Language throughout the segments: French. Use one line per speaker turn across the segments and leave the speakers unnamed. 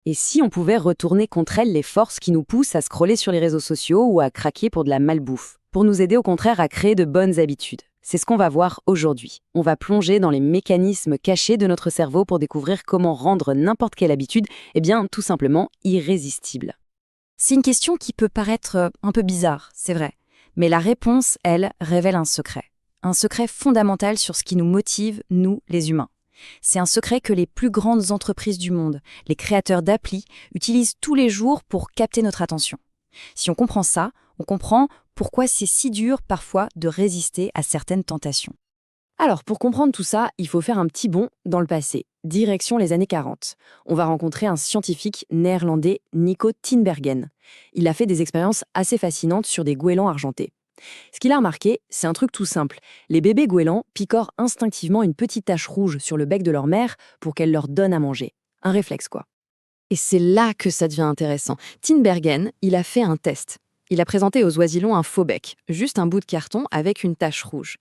Et si on pouvait retourner contre elles les forces qui nous poussent à scroller sur les réseaux sociaux ou à craquer pour de la malbouffe, pour nous aider au contraire à créer de bonnes habitudes? C'est ce qu'on va voir aujourd'hui. On va plonger dans les mécanismes cachés de notre cerveau pour découvrir comment rendre n'importe quelle habitude, tout simplement irrésistible.
C'est une question qui peut paraître un peu bizarre, c'est vrai. Mais la réponse, elle, révèle un secret. Un secret fondamental sur ce qui nous motive, nous, les humains. C'est un secret que les plus grandes entreprises du monde, les créateurs d'applis, utilisent tous les jours pour capter notre attention. Si on comprend ça, on comprend pourquoi c'est si dur parfois de résister à certaines tentations.
Alors, pour comprendre tout ça, il faut faire un petit bond dans le passé, direction les années 40. On va rencontrer un scientifique néerlandais, Nico Tinbergen. Il a fait des expériences assez fascinantes sur des goélands argentés. Ce qu'il a remarqué, c'est un truc tout simple. Les bébés goélands picorent instinctivement une petite tache rouge sur le bec de leur mère pour qu'elle leur donne à manger. Un réflexe, quoi. Et c'est là que ça devient intéressant. Tinbergen, il a fait un test. Il a présenté aux oisillons un faux bec, juste un bout de carton avec une tache rouge.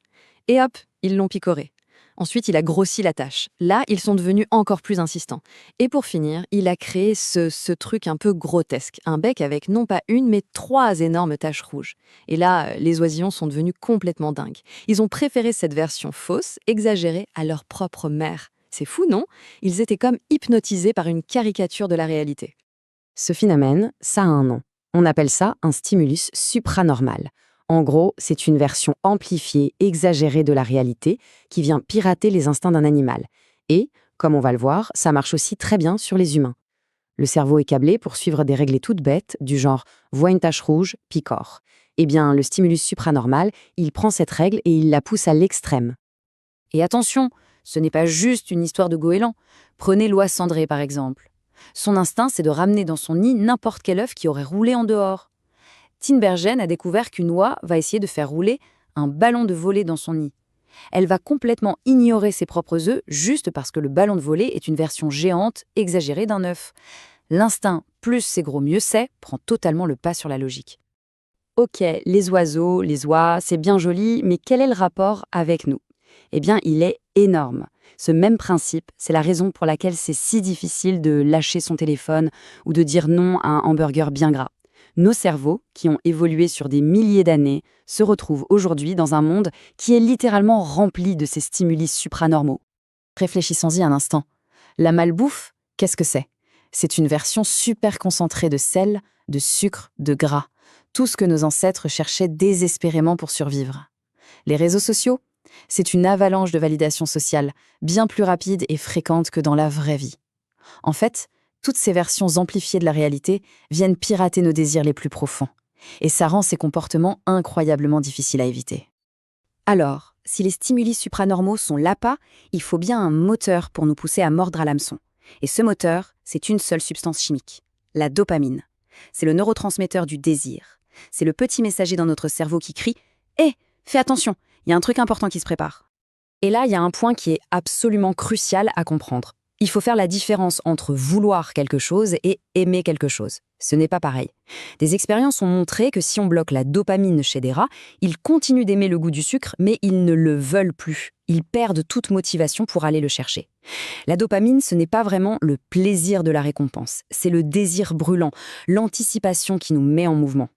Et hop, ils l'ont picoré. Ensuite, il a grossi la tache. Là, ils sont devenus encore plus insistants. Et pour finir, il a créé ce truc un peu grotesque. Un bec avec non pas une, mais 3 énormes taches rouges. Et là, les oisillons sont devenus complètement dingues. Ils ont préféré cette version fausse, exagérée, à leur propre mère. C'est fou, non? Ils étaient comme hypnotisés par une caricature de la réalité. Ce phénomène, ça a un nom. On appelle ça un stimulus supranormal. En gros, c'est une version amplifiée, exagérée de la réalité qui vient pirater les instincts d'un animal. Et, comme on va le voir, ça marche aussi très bien sur les humains. Le cerveau est câblé pour suivre des règles toutes bêtes, du genre « vois une tache rouge, picore ». Eh bien, le stimulus supranormal, il prend cette règle et il la pousse à l'extrême.
Et attention, ce n'est pas juste une histoire de goéland. Prenez l'oie cendrée, par exemple. Son instinct, c'est de ramener dans son nid n'importe quel œuf qui aurait roulé en dehors. Tinbergen a découvert qu'une oie va essayer de faire rouler un ballon de volée dans son nid. Elle va complètement ignorer ses propres œufs juste parce que le ballon de volée est une version géante, exagérée d'un œuf. L'instinct, plus c'est gros mieux c'est, prend totalement le pas sur la logique.
Ok, les oiseaux, les oies, c'est bien joli, mais quel est le rapport avec nous? Eh bien, il est énorme. Ce même principe, c'est la raison pour laquelle c'est si difficile de lâcher son téléphone ou de dire non à un hamburger bien gras. Nos cerveaux, qui ont évolué sur des milliers d'années, se retrouvent aujourd'hui dans un monde qui est littéralement rempli de ces stimuli supranormaux.
Réfléchissons-y un instant. La malbouffe, qu'est-ce que c'est? C'est une version super concentrée de sel, de sucre, de gras. Tout ce que nos ancêtres cherchaient désespérément pour survivre. Les réseaux sociaux, c'est une avalanche de validation sociale, bien plus rapide et fréquente que dans la vraie vie. En fait, toutes ces versions amplifiées de la réalité viennent pirater nos désirs les plus profonds. Et ça rend ces comportements incroyablement difficiles à éviter. Alors, si les stimuli supranormaux sont l'appât, il faut bien un moteur pour nous pousser à mordre à l'hameçon. Et ce moteur, c'est une seule substance chimique, la dopamine. C'est le neurotransmetteur du désir. C'est le petit messager dans notre cerveau qui crie « Hé, fais attention, il y a un truc important qui se prépare ».
Et là, il y a un point qui est absolument crucial à comprendre. Il faut faire la différence entre vouloir quelque chose et aimer quelque chose. Ce n'est pas pareil. Des expériences ont montré que si on bloque la dopamine chez des rats, ils continuent d'aimer le goût du sucre, mais ils ne le veulent plus. Ils perdent toute motivation pour aller le chercher. La dopamine, ce n'est pas vraiment le plaisir de la récompense. C'est le désir brûlant, l'anticipation qui nous met en mouvement.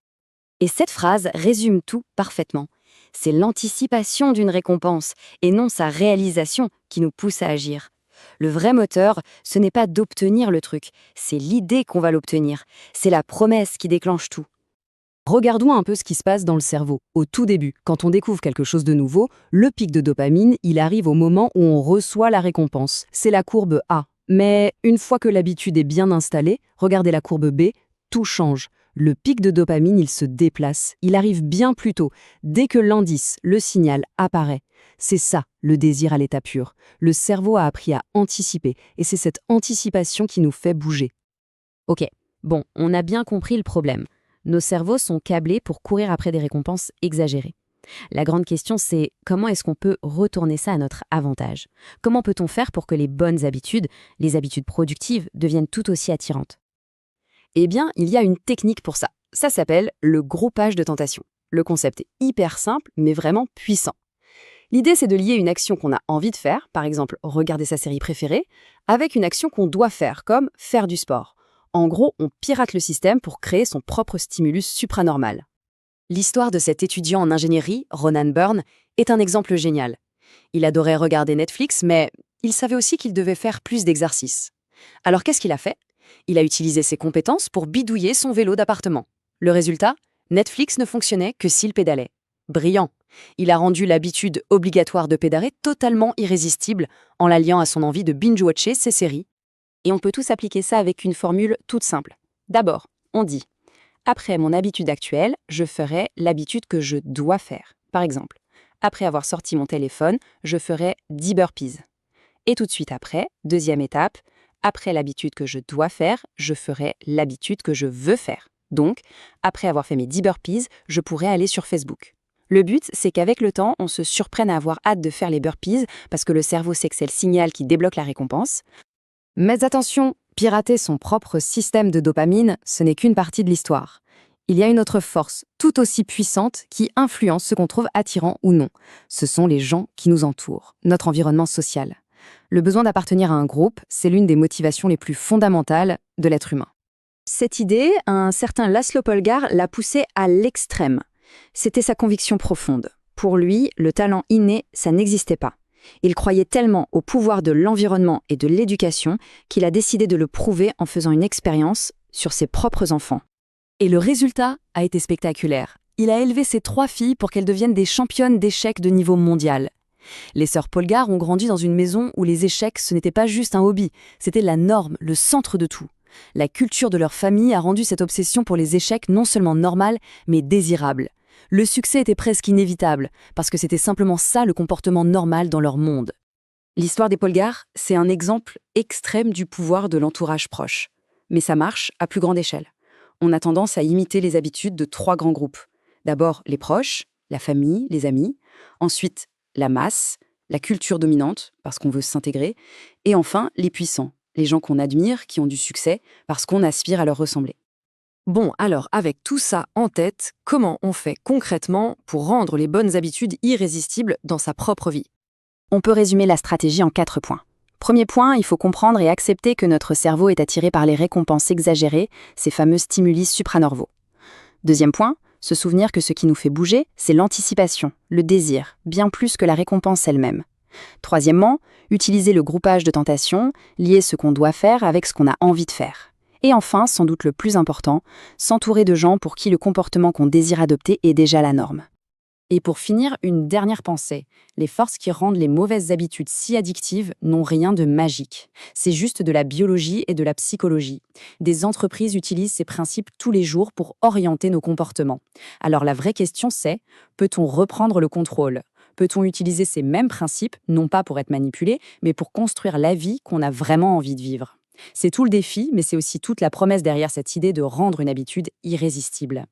Et cette phrase résume tout parfaitement. C'est l'anticipation d'une récompense et non sa réalisation qui nous pousse à agir. Le vrai moteur, ce n'est pas d'obtenir le truc, c'est l'idée qu'on va l'obtenir. C'est la promesse qui déclenche tout. Regardons un peu ce qui se passe dans le cerveau. Au tout début, quand on découvre quelque chose de nouveau, le pic de dopamine, il arrive au moment où on reçoit la récompense. C'est la courbe A. Mais une fois que l'habitude est bien installée, regardez la courbe B, tout change. Le pic de dopamine, il se déplace. Il arrive bien plus tôt, dès que l'indice, le signal, apparaît. C'est ça, le désir à l'état pur. Le cerveau a appris à anticiper, et c'est cette anticipation qui nous fait bouger. Ok, bon, on a bien compris le problème. Nos cerveaux sont câblés pour courir après des récompenses exagérées. La grande question, c'est comment est-ce qu'on peut retourner ça à notre avantage? Comment peut-on faire pour que les bonnes habitudes, les habitudes productives, deviennent tout aussi attirantes? Eh bien, il y a une technique pour ça. Ça s'appelle le groupage de tentation. Le concept est hyper simple, mais vraiment puissant. L'idée, c'est de lier une action qu'on a envie de faire, par exemple regarder sa série préférée, avec une action qu'on doit faire, comme faire du sport. En gros, on pirate le système pour créer son propre stimulus supranormal. L'histoire de cet étudiant en ingénierie, Ronan Byrne, est un exemple génial. Il adorait regarder Netflix, mais il savait aussi qu'il devait faire plus d'exercices. Alors qu'est-ce qu'il a fait? Il a utilisé ses compétences pour bidouiller son vélo d'appartement. Le résultat? Netflix ne fonctionnait que s'il pédalait. Brillant! Il a rendu l'habitude obligatoire de pédaler totalement irrésistible en l'alliant à son envie de binge-watcher ses séries. Et on peut tous appliquer ça avec une formule toute simple. D'abord, on dit « Après mon habitude actuelle, je ferai l'habitude que je dois faire. » Par exemple, après avoir sorti mon téléphone, je ferai 10 burpees. Et tout de suite après, deuxième étape, après l'habitude que je dois faire, je ferai l'habitude que je veux faire. Donc, après avoir fait mes 10 burpees, je pourrai aller sur Facebook. Le but, c'est qu'avec le temps, on se surprenne à avoir hâte de faire les burpees parce que le cerveau sait que c'est le signal qui débloque la récompense. Mais attention, pirater son propre système de dopamine, ce n'est qu'une partie de l'histoire. Il y a une autre force, tout aussi puissante, qui influence ce qu'on trouve attirant ou non. Ce sont les gens qui nous entourent, notre environnement social. Le besoin d'appartenir à un groupe, c'est l'une des motivations les plus fondamentales de l'être humain. Cette idée, un certain Laszlo Polgar l'a poussée à l'extrême. C'était sa conviction profonde. Pour lui, le talent inné, ça n'existait pas. Il croyait tellement au pouvoir de l'environnement et de l'éducation qu'il a décidé de le prouver en faisant une expérience sur ses propres enfants. Et le résultat a été spectaculaire. Il a élevé ses 3 filles pour qu'elles deviennent des championnes d'échecs de niveau mondial. Les sœurs Polgar ont grandi dans une maison où les échecs, ce n'était pas juste un hobby, c'était la norme, le centre de tout. La culture de leur famille a rendu cette obsession pour les échecs non seulement normale, mais désirable. Le succès était presque inévitable, parce que c'était simplement ça le comportement normal dans leur monde. L'histoire des Polgar, c'est un exemple extrême du pouvoir de l'entourage proche. Mais ça marche à plus grande échelle. On a tendance à imiter les habitudes de 3 grands groupes. D'abord les proches, la famille, les amis. Ensuite, la masse, la culture dominante, parce qu'on veut s'intégrer. Et enfin, les puissants, les gens qu'on admire, qui ont du succès, parce qu'on aspire à leur ressembler. Bon, alors, avec tout ça en tête, comment on fait concrètement pour rendre les bonnes habitudes irrésistibles dans sa propre vie? On peut résumer la stratégie en 4 points. Premier point, il faut comprendre et accepter que notre cerveau est attiré par les récompenses exagérées, ces fameux stimuli supranormaux. Deuxième point, se souvenir que ce qui nous fait bouger, c'est l'anticipation, le désir, bien plus que la récompense elle-même. Troisièmement, utiliser le groupage de tentations, lier ce qu'on doit faire avec ce qu'on a envie de faire. Et enfin, sans doute le plus important, s'entourer de gens pour qui le comportement qu'on désire adopter est déjà la norme. Et pour finir, une dernière pensée. Les forces qui rendent les mauvaises habitudes si addictives n'ont rien de magique. C'est juste de la biologie et de la psychologie. Des entreprises utilisent ces principes tous les jours pour orienter nos comportements. Alors la vraie question c'est, peut-on reprendre le contrôle ? Peut-on utiliser ces mêmes principes, non pas pour être manipulé, mais pour construire la vie qu'on a vraiment envie de vivre ? C'est tout le défi, mais c'est aussi toute la promesse derrière cette idée de rendre une habitude irrésistible.